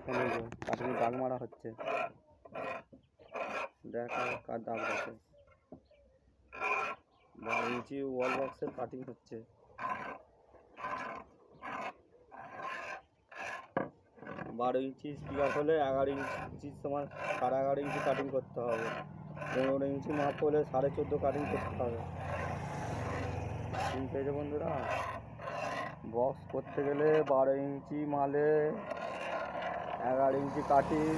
এখানে কাটিং দাগ মারা হচ্ছে, দেখা কার দাগ আছে। 12 ইঞ্চি ওয়াল বক্সের কাটিং হচ্ছে। 12 ইঞ্চি স্পিকার হলে 11 ইঞ্চি তোমার 11.5 ইঞ্চি কাটিং করতে হবে। 15 ইঞ্চি মাপ হলে 14.5 কাটিং করতে হবে। ঠিক আছে বন্ধুরা, বক্স করতে গেলে 12 ইঞ্চি মালে 11 ইঞ্চি কাটিং,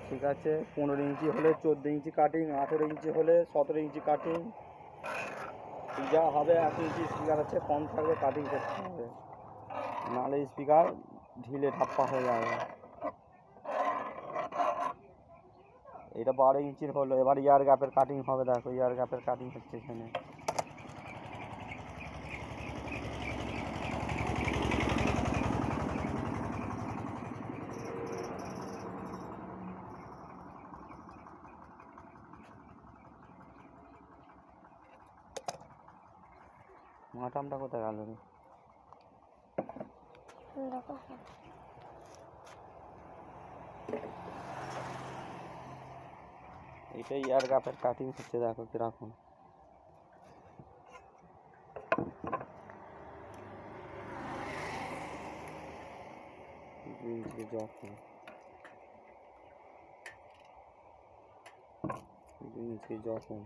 ঠিক আছে। 15 ইঞ্চি হলে 14 ইঞ্চি কাটিং, 18 ইঞ্চি হলে 17 ইঞ্চি কাটিং। যা হবে 1 ইঞ্চি স্পিকার আছে কম থাকলে কাটিং করতে হবে, নাহলে স্পিকার ঢিলে ঠাপ্পা হয়ে যাবে। এটা 12 ইঞ্চির হলো। এবার ইয়ার গ্যাপের কাটিং হবে। দেখো ইয়ার গ্যাপের কাটিং হচ্ছে এখানে। মাটামটা কোথায় গেল রে? এটা ইয়ার গ্যাপের কাটিং হচ্ছে, দেখো কিরকম। যখন 2 ইঞ্চি যখন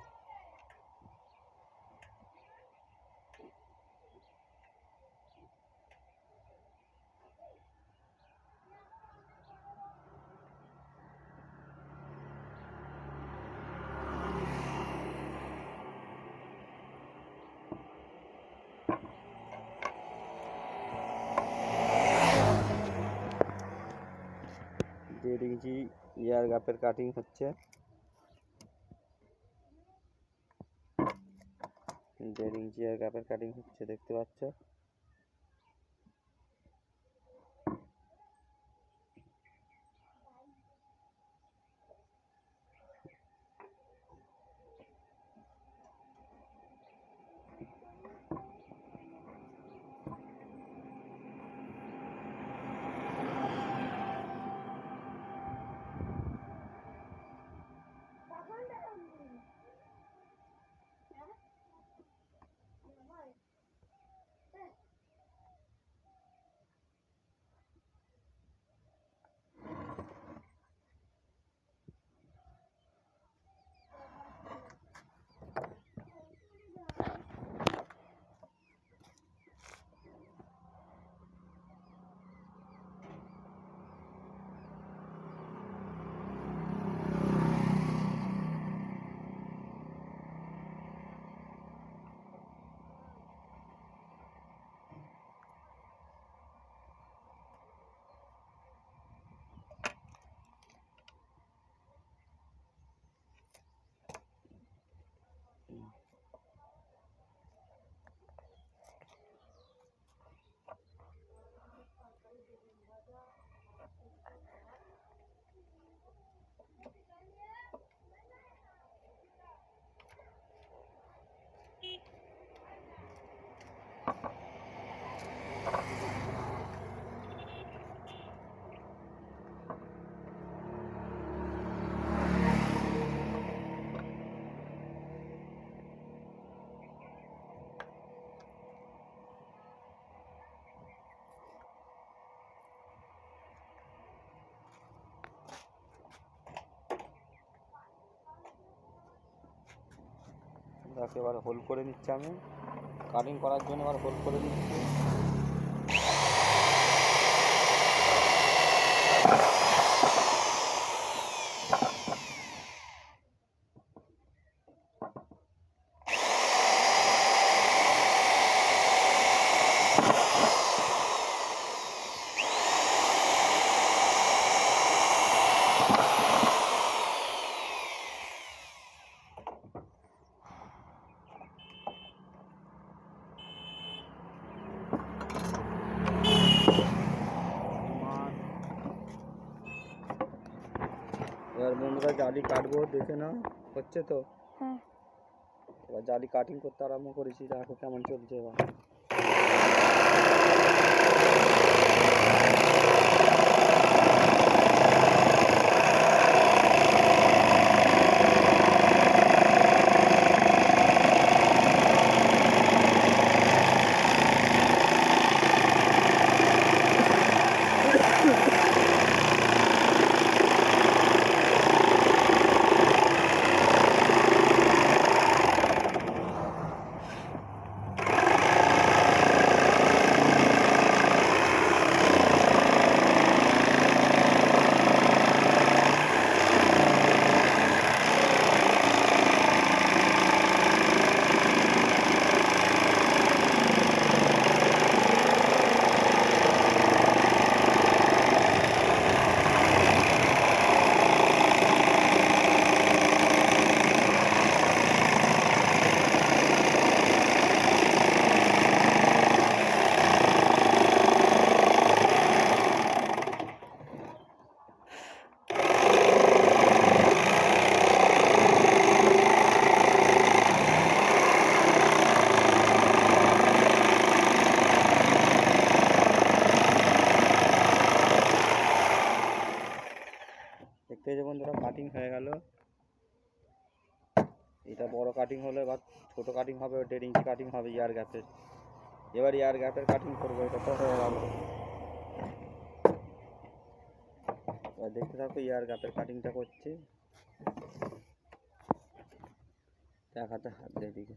দেড় ইঞ্চি ইয়ার গ্যাপের কাটিং হচ্ছে। 1.5 ইঞ্চি ইয়ার গ্যাপের কাটিং হচ্ছে, দেখতে পাচ্ছ। দেখো এবার হোল করে নিচ্ছি আমি, কাটিং করার জন্য এবার হোল করে নিচ্ছি। এবার বন্ধুরা জালি কাটবো, দেখে না হচ্ছে তো। এবার জালি কাটিং করতে আরম্ভ করেছি, দেখো কেমন চলছে এবার। আছে বন্ধুরা, কাটিং হয়ে গেল। এটা বড় কাটিং হলে বা ছোট কাটিং হবে, 1.5 ইঞ্চি কাটিং হবে ইয়ার গ্যাপের। এবার ইয়ার গ্যাপের কাটিং করবো। এটা তো হয়ে গেল। এবার দেখতে থাকো ইয়ার গ্যাপের কাটিংটা করছি। দেখাতে হাত দিয়ে দিকে।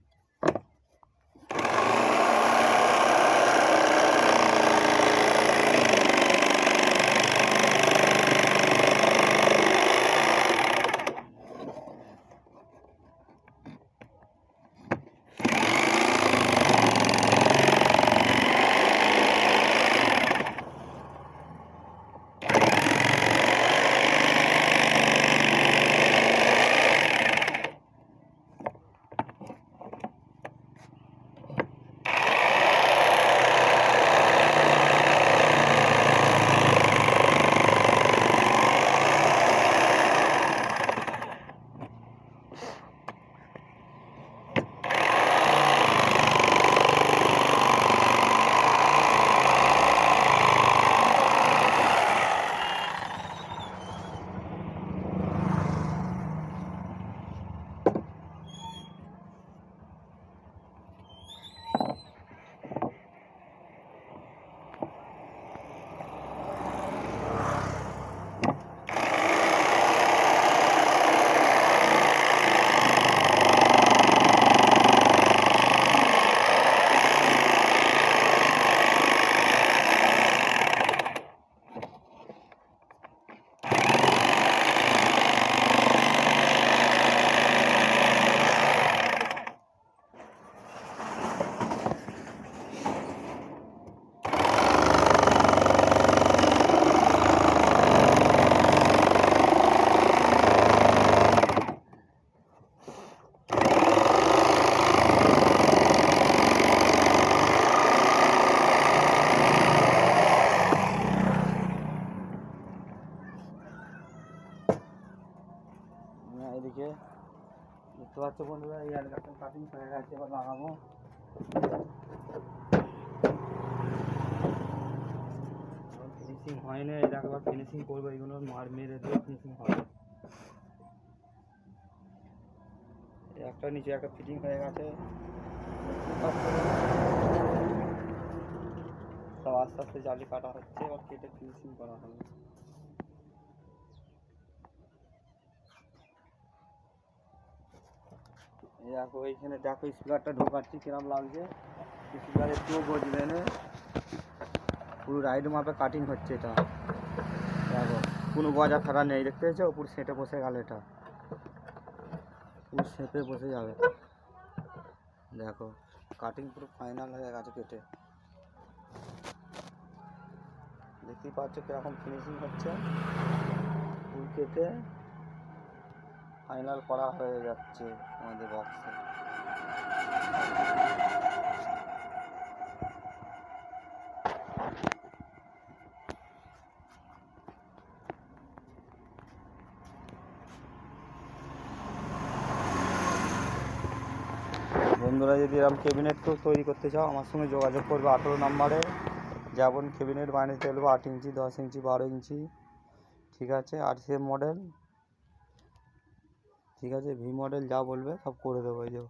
এদিকে দেখতে পাচ্ছ বন্ধুরা, এই ইয়ার গ্যাপের কাটিং হয়ে গেছে। এবার লাগাবো। ফিনিশিং হয়নি, এটা একবার ফিনিশিং করবো। এইগুলো মার মেরে দিয়ে ফিনিশিং হবে। একটা নিচে একটা ফিটিং হয়ে গেছে। সব আস্তে আস্তে জালি কাটা হচ্ছে। এবার কেটে ফিনিশিং করা হবে। দেখো এইখানে দেখো স্পিকারটা ঢোকাচ্ছি কিরম লাগছে। স্পিকার একটুও গজবে না, পুরো রাইড মাপে কাটিং হচ্ছে। এটা দেখো কোনো গজা ফেরা নেই, দেখতে পেয়েছো? পুরো সেটে বসে গেল। এটা পুরো শেপে বসে যাবে। দেখো কাটিং পুরো ফাইনাল হয়ে গেছে কেটে। দেখতেই পাচ্ছ কিরকম ফিনিশিং হচ্ছে। ফুল কেটে ফাইনাল করা হয়ে যাচ্ছে আমাদের বক্সে। বন্ধুরা যদি এরকম ক্যাবিনেট কেউ তৈরি করতে চাও আমার সঙ্গে যোগাযোগ করবে 18 নম্বরে। যেমন ক্যাবিনেট বানিয়ে চলবে 8 ইঞ্চি, 10 ইঞ্চি, 12 ইঞ্চি, ঠিক আছে। RCM মডেল, ঠিক আছে। ভি মডেল যা বলবে সব করে দেবো। এই যে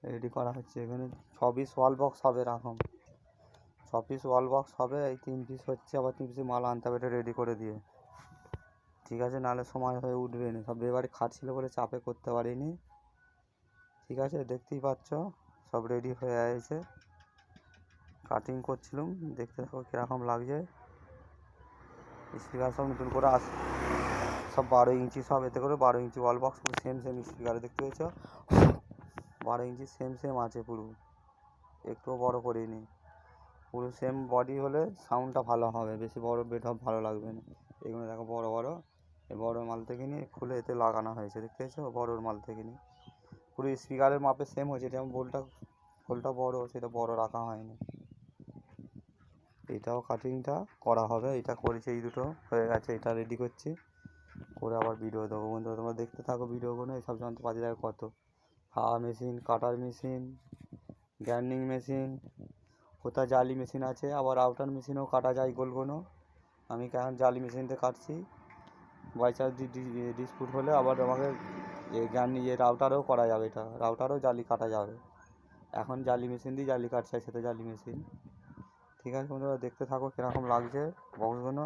রেডি করা হচ্ছে। এখানে 6 পিস ওয়াল বক্স হবে। এরকম 6 পিস ওয়াল বক্স হবে। এই 3 পিস হচ্ছে, আবার 3 পিস মাল আনতে হবে এটা রেডি করে দিয়ে, ঠিক আছে। নাহলে সময় হয়ে উঠবে না। সব এবারে খাট ছিল বলে চাপে করতে পারিনি, ঠিক আছে। দেখতেই পাচ্ছ সব রেডি হয়ে আছে। কাটিং করছিলাম, দেখতে থাকো কীরকম লাগছে। স্পিকার সব নতুন করে সব 12 ইঞ্চি, সব এতে করে 12 ইঞ্চি ওয়াল বক্স পুরো সেম স্পিকার দেখতে পেয়েছ। 12 ইঞ্চি সেম আছে পুরো, একটুও বড় করিনি। পুরো সেম বডি হলে সাউন্ডটা ভালো হবে, বেশি বড় বেড হবে ভালো লাগবে না। এগুলো দেখো বড় বড়, এই বড় মাল থেকে নিয়ে খুলে এতে লাগানো হয়েছে, দেখতে পেয়েছো? বড়োর মাল থেকে নিয়ে পুরো স্পিকারের মাপে সেম হয়েছে। যেমন বোলটা বড়, সেটা বড় রাখা হয়নি। এটাও কাটিংটা করা হবে। এটা করেছি, এই দুটো হয়ে গেছে। এটা রেডি করছি, করে আবার ভিডিও দেবো। বন্ধুরা তোমরা দেখতে থাকো ভিডিওগুলো। এইসব যন্ত্রপাতি দেখো কত, হাওয়া মেশিন, কাটার মেশিন, গ্রাইন্ডিং মেশিন, কোথাও জালি মেশিন আছে, আবার আউটার মেশিনেও কাটা যায় গোলগুলো। আমি এখন জালি মেশিনতে কাটছি। বাই চান্স ডিসপুট হলে আবার আমাকে রাউটারও করা যাবে, এটা রাউটারও জালি কাটা যাবে। এখন জালি মেশিন দিয়ে জালি কাটছে, সাথে জালি মেশিন। ঠিক আছে বন্ধুরা, দেখতে থাকো কীরকম লাগছে বক্সগুলো।